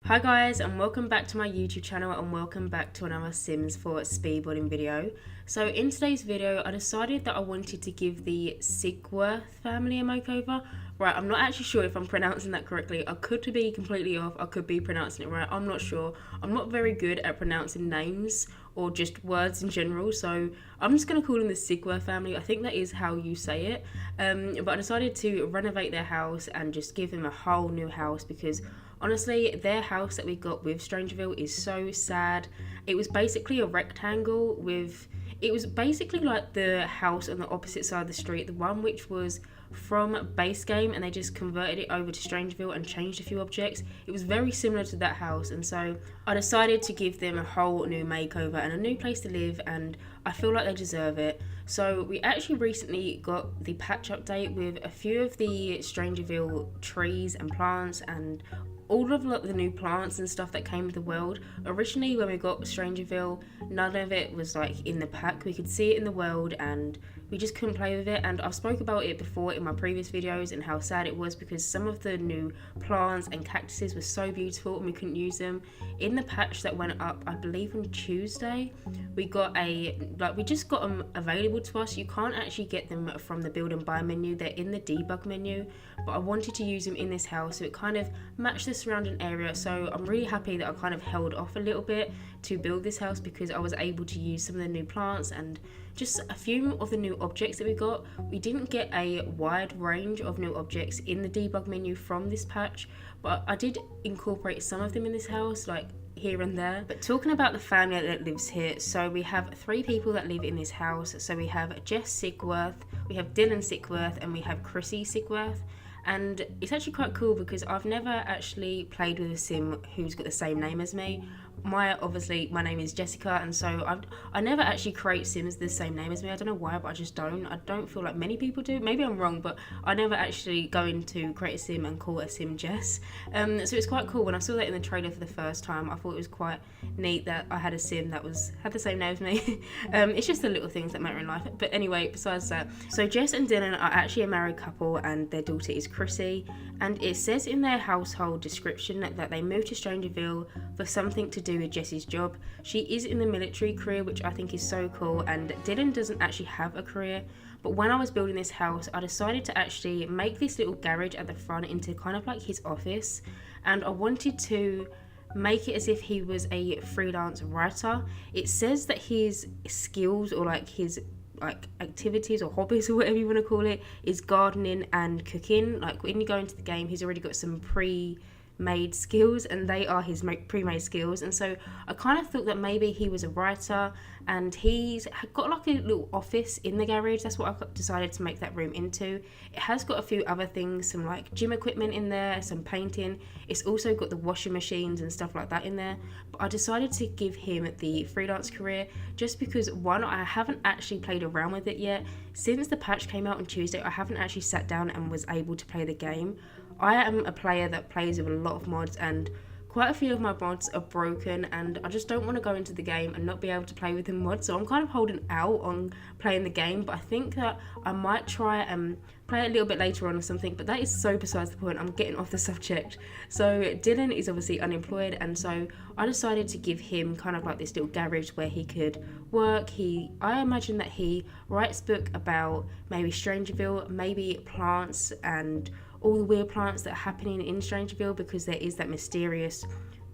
Hi guys, and welcome back to my YouTube channel, and welcome back to another Sims 4 speedboarding video. So in today's video I decided that I wanted to give the Sigworth family a makeover. Right, I'm not actually sure if I'm pronouncing that correctly. I could be completely off, I could be pronouncing it right, I'm not sure. I'm not very good at pronouncing names or just words in general, so I'm just going to call them the Sigworth family. I think that is how you say it. But I decided to renovate their house and just give them a whole new house because honestly, their house that we got with Strangerville is so sad. It was basically a rectangle with... It was basically like the house on the opposite side of the street, the one which was from base game, and they just converted it over to Strangerville and changed a few objects. It was very similar to that house, and so I decided to give them a whole new makeover and a new place to live, and I feel like they deserve it. So we actually recently got the patch update with a few of the Strangerville trees and plants and all of like the new plants and stuff that came with the world. Originally when we got Strangerville, none of it was like in the pack. We could see it in the world and we just couldn't play with it, and I've spoke about it before in my previous videos and how sad it was because some of the new plants and cactuses were so beautiful and we couldn't use them. In the patch that went up, I believe on Tuesday, we just got them available to us. You can't actually get them from the build and buy menu, they're in the debug menu, but I wanted to use them in this house so it kind of matched the surrounding area. So I'm really happy that I kind of held off a little bit to build this house because I was able to use some of the new plants and just a few of the new objects that we got. We didn't get a wide range of new objects in the debug menu from this patch, but I did incorporate some of them in this house, like here and there. But talking about the family that lives here, so we have 3 people that live in this house. So we have Jess Sigworth, we have Dylan Sigworth, and we have Chrissie Sigworth. And it's actually quite cool because I've never actually played with a sim who's got the same name as me. My name is Jessica, and so I never actually create sims the same name as me. I don't know why, but I just don't. I don't feel like many people do. Maybe I'm wrong, but I never actually go into create a sim and call a sim Jess. So it's quite cool. When I saw that in the trailer for the first time, I thought it was quite neat that I had a sim that had the same name as me. It's just the little things that matter in life. But anyway, besides that, so Jess and Dylan are actually a married couple, and their daughter is Chrissie. And it says in their household description that they moved to Strangerville for something to do with Jessie's job. She is in the military career, which I think is so cool, and Dylan doesn't actually have a career. But when I was building this house, I decided to actually make this little garage at the front into kind of like his office, and I wanted to make it as if he was a freelance writer. It says that his skills, or like his activities or hobbies or whatever you want to call it, is gardening and cooking. Like when you go into the game, he's already got some pre-made skills, and they are his pre-made skills. And so I kind of thought that maybe he was a writer, and he's got like a little office in the garage. That's what I decided to make that room into. It has got a few other things, some like gym equipment in there, some painting. It's also got the washing machines and stuff like that in there. But I decided to give him the freelance career just because, one, I haven't actually played around with it yet. Since the patch came out on Tuesday, I haven't actually sat down and was able to play the game. I am a player that plays with a lot of mods, and quite a few of my mods are broken, and I just don't want to go into the game and not be able to play with the mods. So I'm kind of holding out on playing the game, but I think that I might try and play it a little bit later on or something, but that is so besides the point. I'm getting off the subject. So Dylan is obviously unemployed, and so I decided to give him kind of like this little garage where he could work. I imagine that he writes book about maybe Strangerville, maybe plants and all the weird plants that are happening in Strangerville, because there is that mysterious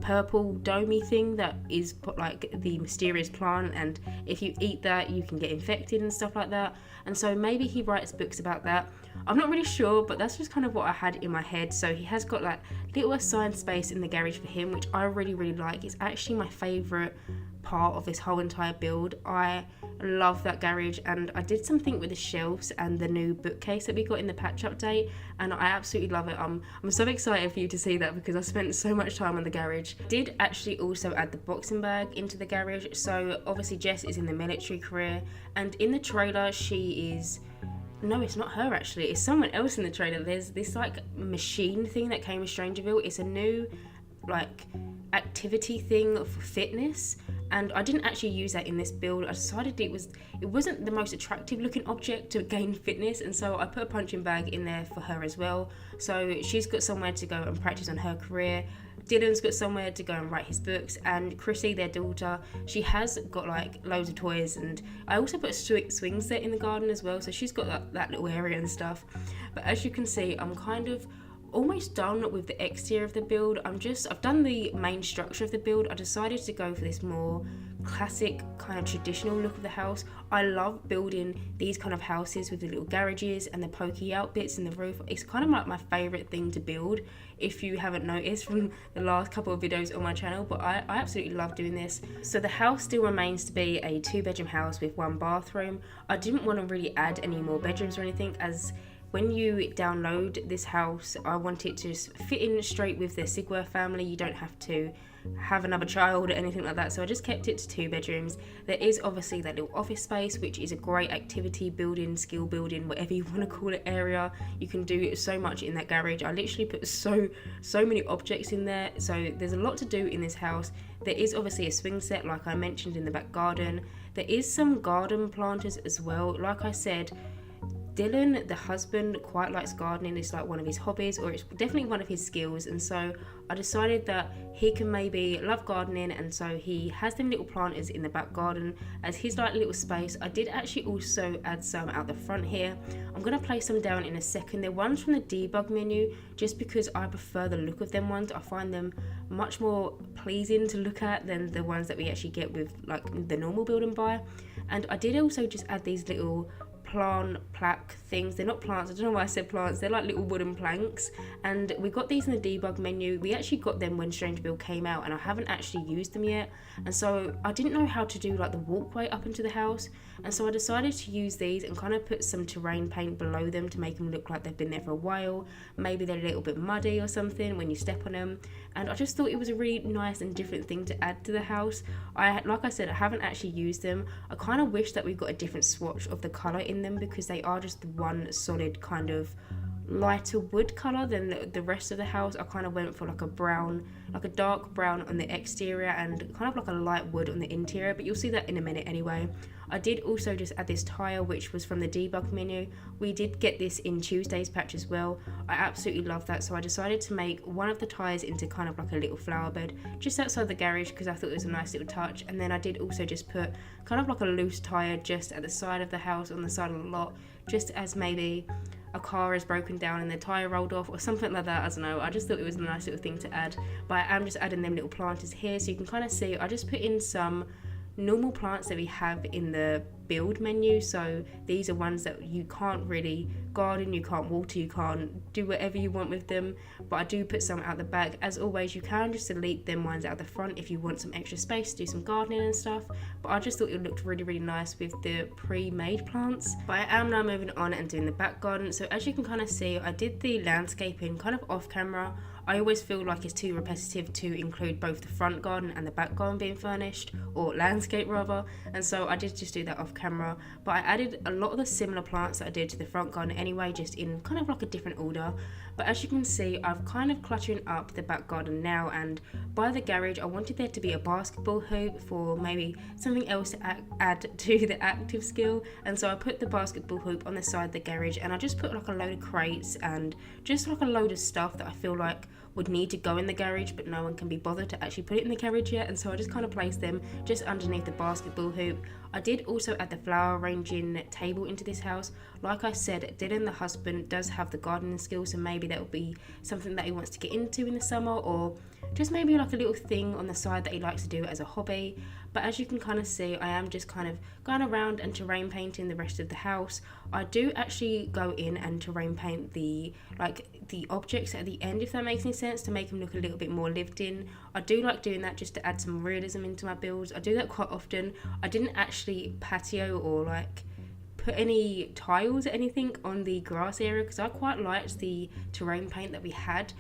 purple domey thing that is like the mysterious plant, and if you eat that you can get infected and stuff like that. And so maybe he writes books about that. I'm not really sure, but that's just kind of what I had in my head. So he has got like little assigned space in the garage for him, which I really like. It's actually my favourite part of this whole entire build. I love that garage, and I did something with the shelves and the new bookcase that we got in the patch update, and I absolutely love it. I'm so excited for you to see that because I spent so much time on the garage. Did actually also add the boxing bag into the garage. So obviously Jess is in the military career, and in the trailer she is... No, it's not her actually, it's someone else in the trailer. There's this like machine thing that came with Strangerville. It's a new like activity thing for fitness, and I didn't actually use that in this build. I decided it wasn't the most attractive looking object to gain fitness, and so I put a punching bag in there for her as well, so she's got somewhere to go and practice on her career. Dylan's got somewhere to go and write his books, and Chrissie, their daughter, she has got like loads of toys, and I also put a swing set in the garden as well, so she's got that little area and stuff. But as you can see, I'm kind of almost done with the exterior of the build. I've done the main structure of the build. I decided to go for this more classic kind of traditional look of the house. I love building these kind of houses with the little garages and the pokey out bits in the roof. It's kind of like my favorite thing to build, if you haven't noticed from the last couple of videos on my channel, but I absolutely love doing this. So the house still remains to be a 2-bedroom house with 1 bathroom. I didn't want to really add any more bedrooms or anything, as when you download this house, I want it to just fit in straight with the Sigworth family. You don't have to have another child or anything like that, so I just kept it to 2 bedrooms. There is obviously that little office space, which is a great activity building, skill building, whatever you want to call it, area. You can do so much in that garage. I literally put so many objects in there, so there's a lot to do in this house. There is obviously a swing set, like I mentioned, in the back garden. There is some garden planters as well. Like I said, Dylan, the husband, quite likes gardening. It's like one of his hobbies, or it's definitely one of his skills, and so I decided that he can maybe love gardening, and so he has them little planters in the back garden as his like little space. I did actually also add some out the front here. I'm going to place them down in a second. They're ones from the debug menu, just because I prefer the look of them ones. I find them much more pleasing to look at than the ones that we actually get with like the normal build and buy. And I did also just add these little plant plaque things. They're not plants, I don't know why I said plants, they're like little wooden planks, and we got these in the debug menu. We actually got them when Strangerville came out, and I haven't actually used them yet, and so I didn't know how to do like the walkway up into the house, and so I decided to use these and kind of put some terrain paint below them to make them look like they've been there for a while. Maybe they're a little bit muddy or something when you step on them, and I just thought it was a really nice and different thing to add to the house. Like I said, I haven't actually used them. I kind of wish that we got a different swatch of the colour in them, because they are just one solid kind of lighter wood colour than the rest of the house. I kind of went for like a brown, like a dark brown on the exterior and kind of like a light wood on the interior, but you'll see that in a minute anyway. I did also just add this tile, which was from the debug menu. We did get this in Tuesday's patch as well. I absolutely love that, so I decided to make one of the tires into kind of like a little flower bed just outside the garage, because I thought it was a nice little touch. And then I did also just put kind of like a loose tire just at the side of the house, on the side of the lot, just as maybe a car is broken down and the tire rolled off or something like that. I don't know, I just thought it was a nice little thing to add. But I am just adding them little planters here, so you can kind of see I just put in some normal plants that we have in the build menu. So these are ones that you can't really garden, you can't water, you can't do whatever you want with them, but I do put some out the back. As always, you can just delete them ones out the front if you want some extra space to do some gardening and stuff, but I just thought it looked really nice with the pre-made plants. But I am now moving on and doing the back garden. So as you can kind of see, I did the landscaping kind of off camera. I always feel like it's too repetitive to include both the front garden and the back garden being furnished, or landscape rather, and so I did just do that off camera. But I added a lot of the similar plants that I did to the front garden anyway, just in kind of like a different order. But as you can see, I've kind of cluttering up the back garden now, and by the garage I wanted there to be a basketball hoop for maybe something else to add to the active skill, and so I put the basketball hoop on the side of the garage, and I just put like a load of crates and just like a load of stuff that I feel like would need to go in the garage, but no one can be bothered to actually put it in the garage yet, and so I just kind of placed them just underneath the basketball hoop. I did also add the flower arranging table into this house. Like I said, Dylan, the husband, does have the gardening skills, so maybe that will be something that he wants to get into in the summer, or just maybe like a little thing on the side that he likes to do as a hobby. But as you can kind of see, I am just kind of going around and terrain painting the rest of the house. I do actually go in and terrain paint the objects at the end, if that makes any sense, to make them look a little bit more lived in. I do like doing that just to add some realism into my builds. I do that quite often. I didn't actually patio or like put any tiles or anything on the grass area, because I quite liked the terrain paint that we had.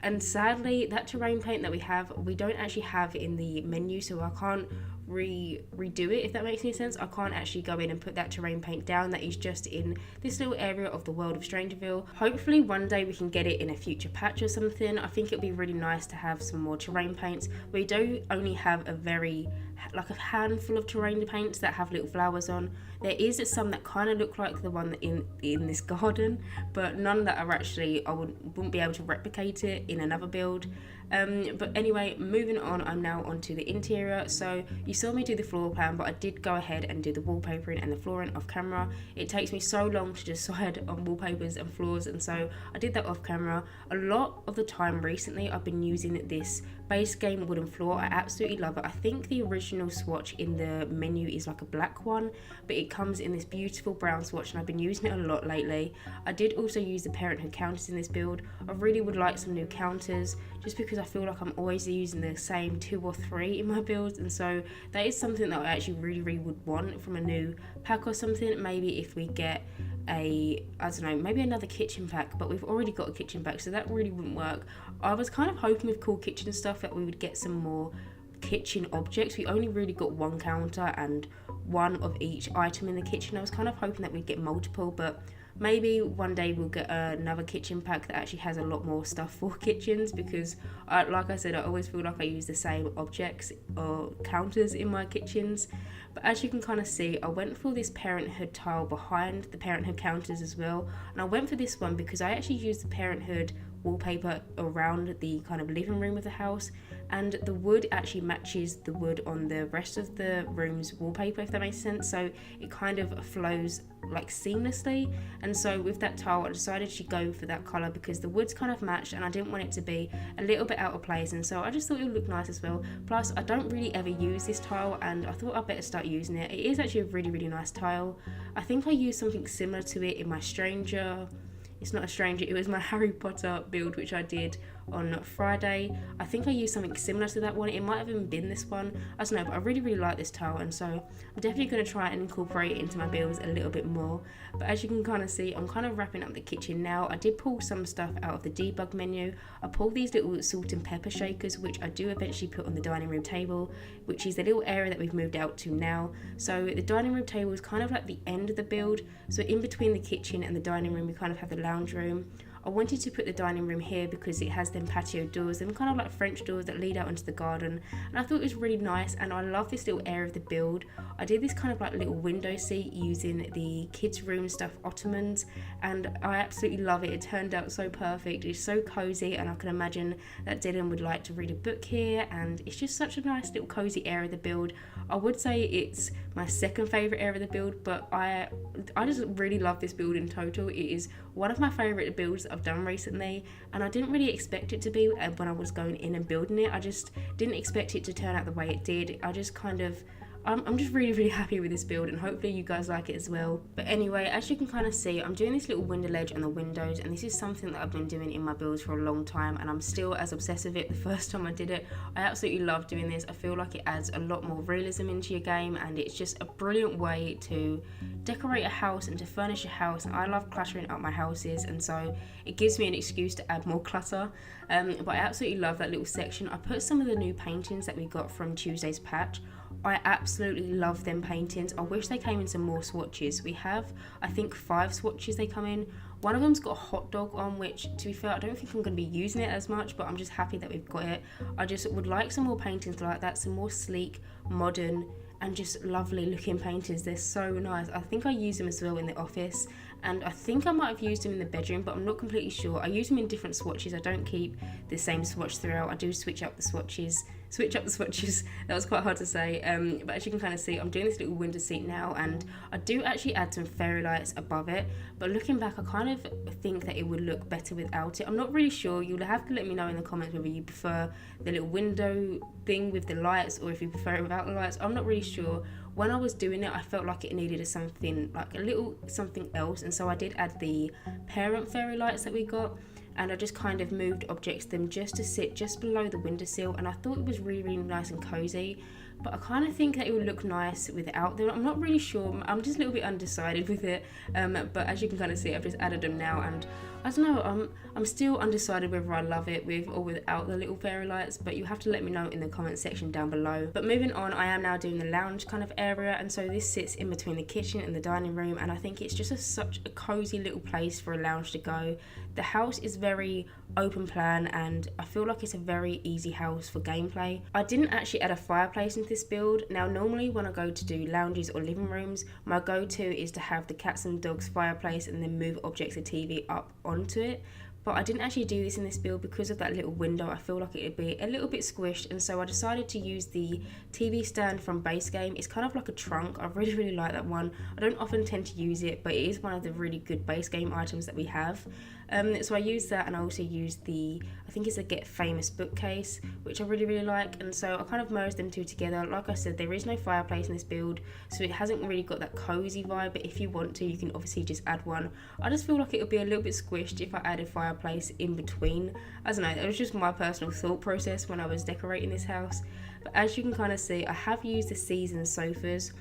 And sadly, that terrain paint that we don't actually have in the menu, so I can't redo it, if that makes any sense. I can't actually go in and put that terrain paint down. That is just in this little area of the world of Strangerville. Hopefully one day we can get it in a future patch or something. I think it'd be really nice to have some more terrain paints. We do only have a handful of terrain paints that have little flowers on. There is some that kind of look like the one in this garden, but none that are actually, I wouldn't be able to replicate it in another build. But anyway, moving on, I'm now onto the interior. So you saw me do the floor plan, but I did go ahead and do the wallpapering and the flooring off camera. It takes me so long to decide on wallpapers and floors, and so I did that off camera. A lot of the time recently I've been using this base game wooden floor. I absolutely love it. I think the original swatch in the menu is like a black one, but it comes in this beautiful brown swatch, and I've been using it a lot lately. I did also use the Parenthood counters in this build. I really would like some new counters, just because I feel like I'm always using the same 2 or 3 in my builds, and so that is something that I actually really would want from a new pack or something. Maybe if we get I don't know, maybe another kitchen pack, but we've already got a kitchen pack, so that really wouldn't work. I was kind of hoping with cool kitchen stuff that we would get some more kitchen objects. We only really got 1 counter and 1 of each item in the kitchen. I was kind of hoping that we'd get multiple, but maybe one day we'll get another kitchen pack that actually has a lot more stuff for kitchens, because like I said, I always feel like I use the same objects or counters in my kitchens. But as you can kind of see, I went for this Parenthood tile behind the Parenthood counters as well, and I went for this one because I actually used the Parenthood wallpaper around the kind of living room of the house, and the wood actually matches the wood on the rest of the room's wallpaper, if that makes sense. So it kind of flows like seamlessly, and so with that tile I decided to go for that colour because the wood's kind of matched and I didn't want it to be a little bit out of place, and so I just thought it would look nice as well. Plus I don't really ever use this tile, and I thought I'd better start using it. It is actually a really nice tile. I think I used something similar to it in my it's not a stranger, it was my Harry Potter build, which I did on Friday. I think I used something similar to that one. It might have even been this one, I don't know, but I really like this tile, and so I'm definitely going to try and incorporate it into my builds a little bit more. But as you can kind of see, I'm kind of wrapping up the kitchen now. I did pull some stuff out of the debug menu. I pulled these little salt and pepper shakers, which I do eventually put on the dining room table, which is the little area that we've moved out to now. So the dining room table is kind of like the end of the build, so in between the kitchen and the dining room we kind of have the lounge room. I wanted to put the dining room here because it has them patio doors, them kind of like French doors that lead out into the garden, and I thought it was really nice, and I love this little area of the build. I did this kind of like little window seat using the kids room stuff ottomans, and I absolutely love it. It turned out so perfect. It's so cozy, and I can imagine that Dylan would like to read a book here, and it's just such a nice little cozy area of the build. I would say it's my second favourite area of the build, but I just really love this build in total. It is one of my favourite builds that I've done recently, and I didn't really expect it to be when I was going in and building it. I just didn't expect it to turn out the way it did. I'm just really happy with this build, and hopefully you guys like it as well. But anyway, as you can kind of see, I'm doing this little window ledge on the windows, and this is something that I've been doing in my builds for a long time, and I'm still as obsessed with it the first time I did it. I absolutely love doing this. I feel like it adds a lot more realism into your game, and it's just a brilliant way to decorate a house and to furnish a house. And I love cluttering up my houses, and so it gives me an excuse to add more clutter. But I absolutely love that little section. I put some of the new paintings that we got from Tuesday's patch. I absolutely love them paintings. I wish they came in some more swatches. We have, I think, 5 swatches they come in. One of them's got a hot dog on, which, to be fair, I don't think I'm going to be using it as much, but I'm just happy that we've got it. I just would like some more paintings like that, some more sleek, modern, and just lovely looking paintings. They're so nice. I think I use them as well in the office, and I think I might have used them in the bedroom, but I'm not completely sure. I use them in different swatches. I don't keep the same swatch throughout. I do switch up the swatches. That was quite hard to say, but as you can kind of see, I'm doing this little window seat now, and I do actually add some fairy lights above it, but looking back I kind of think that it would look better without it. I'm not really sure. You'll have to let me know in the comments whether you prefer the little window thing with the lights or if you prefer it without the lights. I'm not really sure. When I was doing it, I felt like it needed something, like a little something else, and so I did add the parent fairy lights that we got, and I just kind of moved objects them just to sit just below the windowsill, and I thought it was really nice and cozy. But I kind of think that it would look nice without them. I'm not really sure. I'm just a little bit undecided with it. But as you can kind of see, I've just added them now, and I don't know. I'm still undecided whether I love it with or without the little fairy lights. But you have to let me know in the comment section down below. But moving on, I am now doing the lounge kind of area, and so this sits in between the kitchen and the dining room, and I think it's just such a cozy little place for a lounge to go. The house is very open plan, and I feel like it's a very easy house for gameplay. I didn't actually add a fireplace into this build. Now normally when I go to do lounges or living rooms, my go-to is to have the cats and dogs fireplace and then move objects of TV up onto it. but I didn't actually do this in this build because of that little window. I feel like it would be a little bit squished, and so I decided to use the TV stand from base game. It's kind of like a trunk. I really like that one. I don't often tend to use it, but it is one of the really good base game items that we have. So I used that, and I also used the, I think it's a Get Famous bookcase, which I really like, and so I kind of merged them two together. Like I said, there is no fireplace in this build, so it hasn't really got that cozy vibe, but if you want to, you can obviously just add one. I just feel like it would be a little bit squished if I added fireplace in between. I don't know, it was just my personal thought process when I was decorating this house. But as you can kind of see, I have used the seasoned sofas.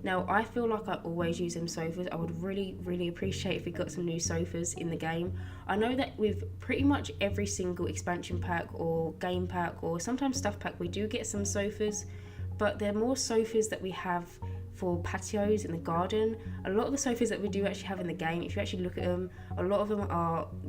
Now, I feel like I always use them sofas. I would really appreciate if we got some new sofas in the game. I know that with pretty much every single expansion pack or game pack or sometimes stuff pack, we do get some sofas, but they're more sofas that we have for patios in the garden. A lot of the sofas that we do actually have in the game, if you actually look at them, a lot of them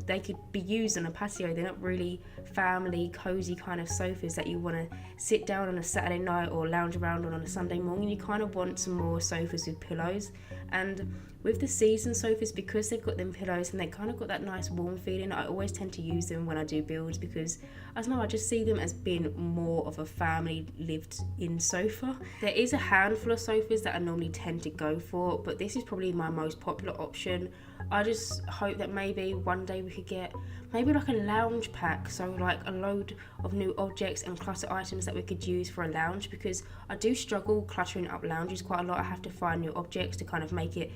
they could be used on a patio. They're not really family cozy kind of sofas that you want to sit down on a Saturday night or lounge around on a Sunday morning. You kind of want some more sofas with pillows, and with the season sofas, because they've got them pillows and they kind of got that nice warm feeling, I always tend to use them when I do builds, because I don't know, I just see them as being more of a family lived in sofa. There is a handful of sofas that I normally tend to go for, but this is probably my most popular option. I just hope that maybe one day we could get maybe like a lounge pack, so like a load of new objects and clutter items that we could use for a lounge, because I do struggle cluttering up lounges quite a lot. I have to find new objects to kind of make it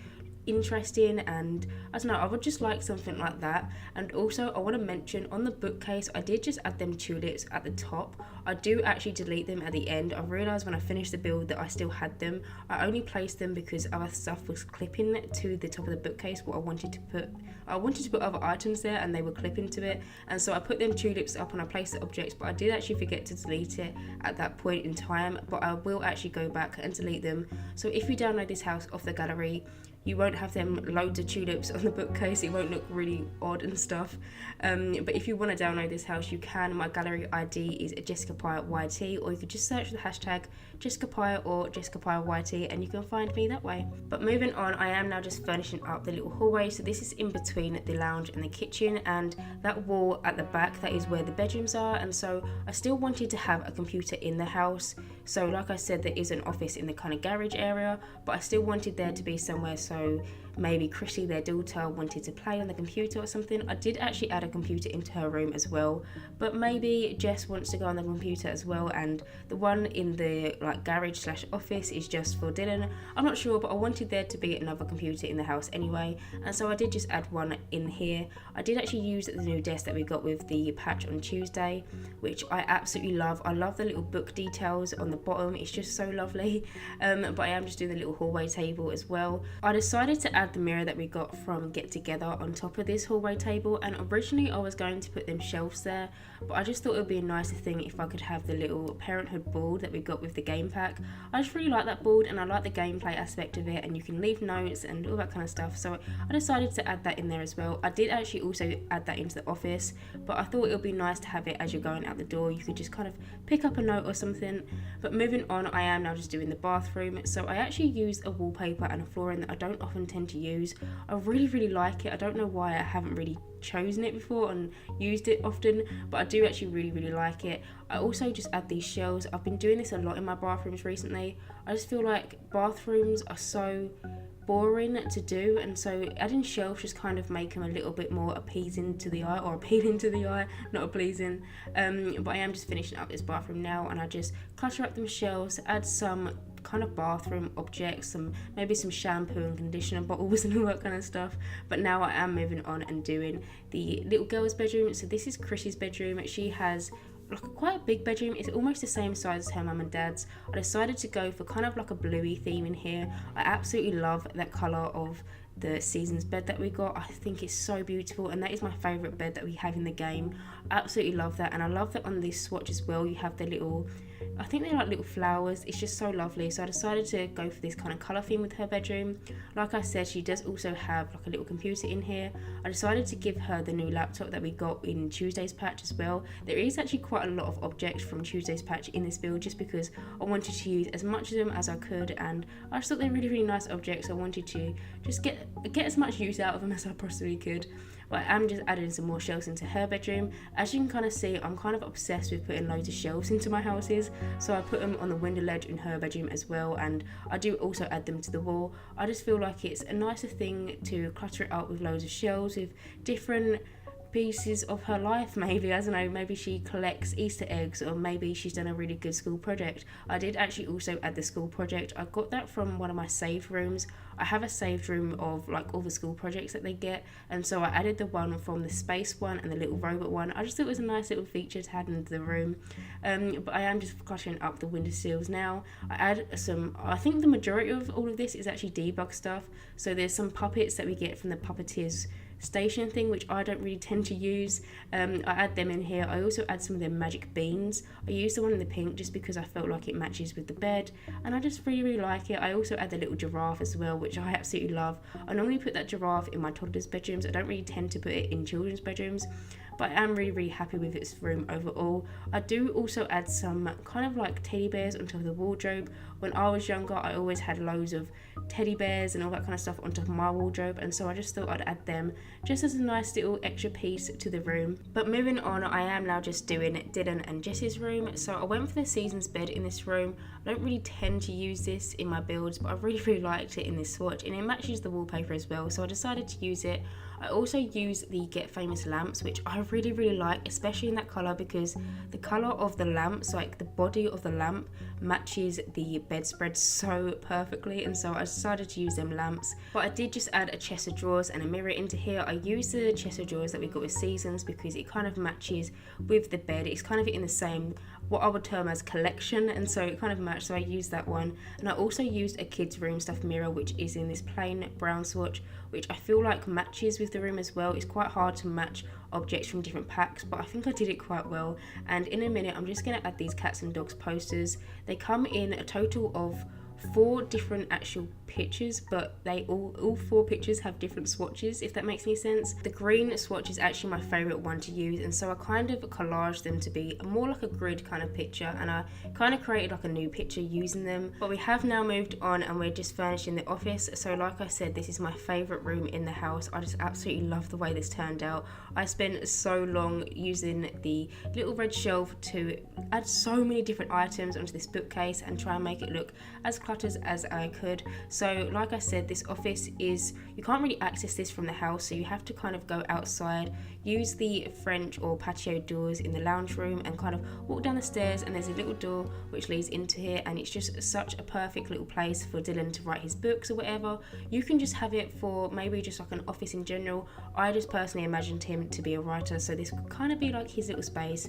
interesting, and I don't know, I would just like something like that. And also I want to mention, on the bookcase, I did just add them tulips at the top. I do actually delete them at the end. I realised when I finished the build that I still had them. I only placed them because other stuff was clipping to the top of the bookcase. What I wanted to put other items there, and they were clipping to it, and so I put them tulips up and I placed the objects, but I did actually forget to delete it at that point in time. But I will actually go back and delete them. So if you download this house off the gallery, you won't have them loads of tulips on the bookcase. It won't look really odd and stuff. But if you want to download this house, you can. My gallery ID is JessicapieYT, or you could just search the hashtag Jessicapie or JessicapieYT, and you can find me that way. But moving on, I am now just furnishing up the little hallway. So this is in between the lounge and the kitchen, and that wall at the back, that is where the bedrooms are. And so I still wanted to have a computer in the house. So like I said, there is an office in the kind of garage area, but I still wanted there to be somewhere, so maybe Chrissie, their daughter, wanted to play on the computer or something. I did actually add a computer into her room as well, but maybe Jess wants to go on the computer as well, and the one in the like garage slash office is just for Dylan. I'm not sure, but I wanted there to be another computer in the house anyway, and so I did just add one in here. I did actually use the new desk that we got with the patch on Tuesday, which I absolutely love. I love the little book details on the bottom, it's just so lovely. But I am just doing the little hallway table as well. I decided to add the mirror that we got from Get Together on top of this hallway table, and originally I was going to put them shelves there, but I just thought it would be a nicer thing if I could have the little Parenthood board that we got with the game pack. I just really like that board, and I like the gameplay aspect of it, and you can leave notes and all that kind of stuff, so I decided to add that in there as well. I did actually also add that into the office, but I thought it would be nice to have it as you're going out the door. You could just kind of pick up a note or something. But moving on, I am now just doing the bathroom. So I actually used a wallpaper and a flooring that I don't often tend to use. I really like it. I don't know why I haven't really chosen it before and used it often, but I do actually really like it. I also just add these shelves. I've been doing this a lot in my bathrooms recently. I just feel like bathrooms are so boring to do, and so adding shelves just kind of make them a little bit more appeasing to the eye, or appealing to the eye, not pleasing. But I am just finishing up this bathroom now, and I just clutter up them shelves, add some kind of bathroom objects, maybe some shampoo and conditioner bottles and all that kind of stuff. But now I am moving on and doing the little girl's bedroom. So this is Chrissie's bedroom. She has like quite a big bedroom. It's almost the same size as her mum and dad's. I decided to go for kind of like a bluey theme in here. I absolutely love that colour of the season's bed that we got. I think it's so beautiful, and that is my favourite bed that we have in the game. I absolutely love that, and I love that on this swatch as well you have the little, I think they're like little flowers. It's just so lovely. So I decided to go for this kind of colour theme with her bedroom. Like I said, she does also have like a little computer in here. I decided to give her the new laptop that we got in Tuesday's patch as well. There is actually quite a lot of objects from Tuesday's patch in this build, just because I wanted to use as much of them as I could, and I just thought they're really nice objects. I wanted to just get as much use out of them as I possibly could. but I am just adding some more shelves into her bedroom. As you can kind of see, I'm kind of obsessed with putting loads of shelves into my houses, so I put them on the window ledge in her bedroom as well, and I do also add them to the wall. I just feel like it's a nicer thing to clutter it up with loads of shelves with different pieces of her life. Maybe, I don't know, maybe she collects Easter eggs, or maybe she's done a really good school project. I did actually also add the school project. I got that from one of my saved rooms. I have a saved room of like all the school projects that they get, and so I added the one from the space one and the little robot one. I just thought it was a nice little feature to add into the room. But I am just cluttering up the windowsills now. I add some, I think the majority of all of this is actually debug stuff. So there's some puppets that we get from the Puppeteers station thing, which I don't really tend to use. I add them in here. I also add some of their magic beans. I use the one in the pink just because I felt like it matches with the bed, and I just really like it. I also add the little giraffe as well, which I absolutely love. I normally put that giraffe in my toddlers' bedrooms. I don't really tend to put it in children's bedrooms, but I am really happy with this room overall. I do also add some kind of like teddy bears on top of the wardrobe. When I was younger, I always had loads of teddy bears and all that kind of stuff on top of my wardrobe, and so I just thought I'd add them just as a nice little extra piece to the room. But moving on, I am now just doing Dylan and Jess's room. So I went for the seasons bed in this room. I don't really tend to use this in my builds, but I really liked it in this swatch, and it matches the wallpaper as well, so I decided to use it. I also use the Get Famous lamps, which I really like, especially in that colour, because the colour of the lamps, like the body of the lamp, matches the bedspread so perfectly, and so I decided to use them lamps. But I did just add a chest of drawers and a mirror into here. I used the chest of drawers that we got with Seasons because it kind of matches with the bed. It's kind of in the same, what I would term as collection, and so it kind of matched, so I used that one. And I also used a kids room stuff mirror, which is in this plain brown swatch, which I feel like matches with the room as well. It's quite hard to match objects from different packs, but I think I did it quite well. And in a minute, I'm just going to add these cats and dogs posters. They come in a total of 4 different actual pictures, but they all 4 pictures have different swatches, if that makes any sense. The green swatch is actually my favorite one to use, and so I kind of collaged them to be more like a grid kind of picture, and I kind of created like a new picture using them. But we have now moved on and we're just furnishing the office. So like I said, this is my favorite room in the house. I just absolutely love the way this turned out. I spent so long using the little red shelf to add so many different items onto this bookcase and try and make it look as cluttered as I could. So like I said, this office is, you can't really access this from the house, so you have to kind of go outside, use the French or patio doors in the lounge room, and kind of walk down the stairs, and there's a little door which leads into here, and it's just such a perfect little place for Dylan to write his books or whatever. You can just have it for maybe just like an office in general. I just personally imagined him to be a writer, so this could kind of be like his little space.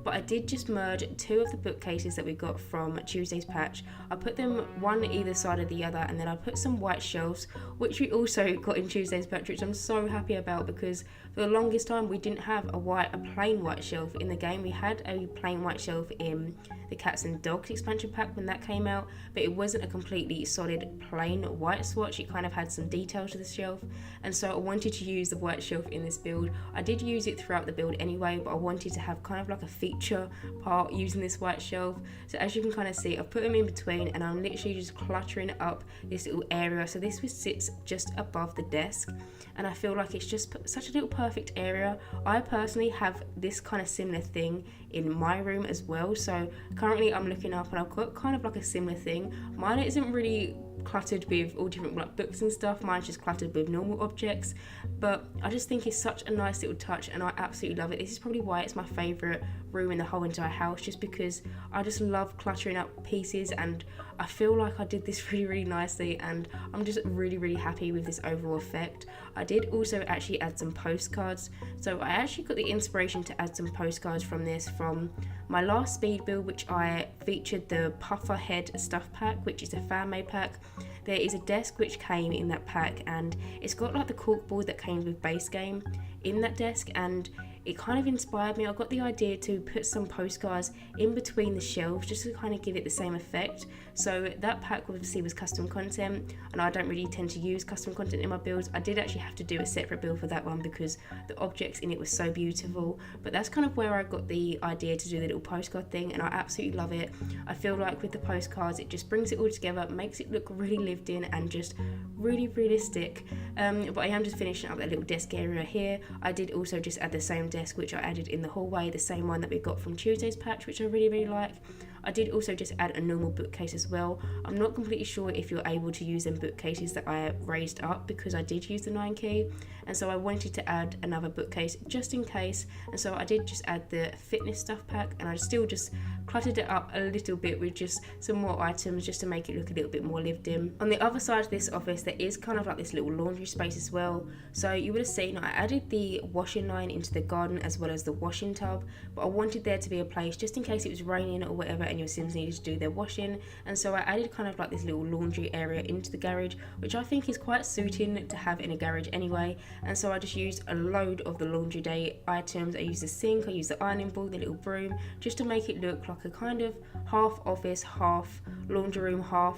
But I did just merge 2 of the bookcases that we got from Tuesday's patch. I put them one either side of the other, and then I put some white shelves, which we also got in Tuesday's patch, which I'm so happy about, because for the longest time we didn't have a plain white shelf in the game. We had a plain white shelf in the Cats and Dogs expansion pack when that came out, but it wasn't a completely solid plain white swatch. It kind of had some detail to the shelf, and so I wanted to use the white shelf in this build. I did use it throughout the build anyway, but I wanted to have kind of like a feature part using this white shelf. So as you can kind of see, I've put them in between, and I'm literally just cluttering up this little area. So this sits just above the desk, and I feel like it's just such a little perfect area. I personally have this kind of similar thing in my room as well, so currently I'm looking up and I've got kind of like a similar thing. Mine isn't really cluttered with all different like books and stuff, mine's just cluttered with normal objects, but I just think it's such a nice little touch, and I absolutely love it. This is probably why it's my favourite room in the whole entire house, just because I just love cluttering up pieces, and I feel like I did this really nicely, and I'm just really happy with this overall effect. I did also actually add some postcards, so I actually got the inspiration to add some postcards from my last speed build, which I featured the Puffer Head stuff pack, which is a fan made pack. There is a desk which came in that pack, and it's got like the corkboard that came with base game in that desk, and it kind of inspired me. I got the idea to put some postcards in between the shelves just to kind of give it the same effect. So that pack obviously was custom content, and I don't really tend to use custom content in my builds. I did actually have to do a separate build for that one because the objects in it were so beautiful, but that's kind of where I got the idea to do the little postcard thing, and I absolutely love it. I feel like with the postcards, it just brings it all together, makes it look really lived in and just really realistic. But I am just finishing up that little desk area here. I did also just add the same desk which I added in the hallway, the same one that we got from Tuesday's patch, which I really like. I did also just add a normal bookcase as well. I'm not completely sure if you're able to use them bookcases that I raised up because I did use the 9 key, and so I wanted to add another bookcase just in case, and so I did just add the fitness stuff pack, and I still just cluttered it up a little bit with just some more items just to make it look a little bit more lived in. On the other side of this office there is kind of like this little laundry space as well, so you would have seen I added the washing line into the garden as well as the washing tub, but I wanted there to be a place just in case it was raining or whatever and your Sims needed to do their washing, and so I added kind of like this little laundry area into the garage, which I think is quite suiting to have in a garage anyway, and so I just used a load of the laundry day items. I used the sink, I used the ironing board, the little broom, just to make it look like a kind of half office, half laundry room, half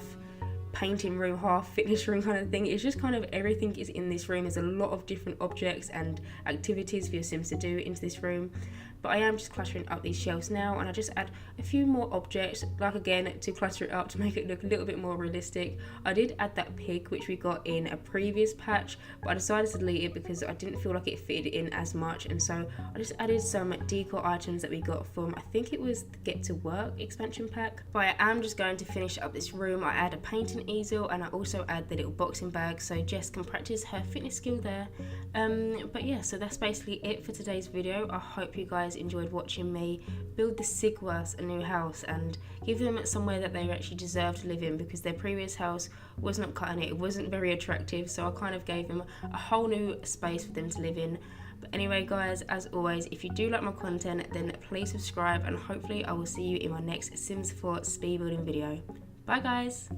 painting room, half fitness room kind of thing. It's just kind of everything is in this room. There's a lot of different objects and activities for your Sims to do into this room. But I am just cluttering up these shelves now, and I just add a few more objects, like again, to clutter it up to make it look a little bit more realistic. I did add that pig which we got in a previous patch, but I decided to delete it because I didn't feel like it fitted in as much, and so I just added some decor items that we got from, I think it was the Get to Work expansion pack. But I am just going to finish up this room. I add a painting easel, and I also add the little boxing bag so Jess can practice her fitness skill there. But yeah, so that's basically it for today's video. I hope you guys enjoyed watching me build the Sigworths a new house and give them somewhere that they actually deserve to live in, because their previous house was not cutting it. It wasn't very attractive, so I kind of gave them a whole new space for them to live in. But anyway guys, as always, if you do like my content, then please subscribe, and hopefully I will see you in my next Sims 4 speed building video. Bye guys!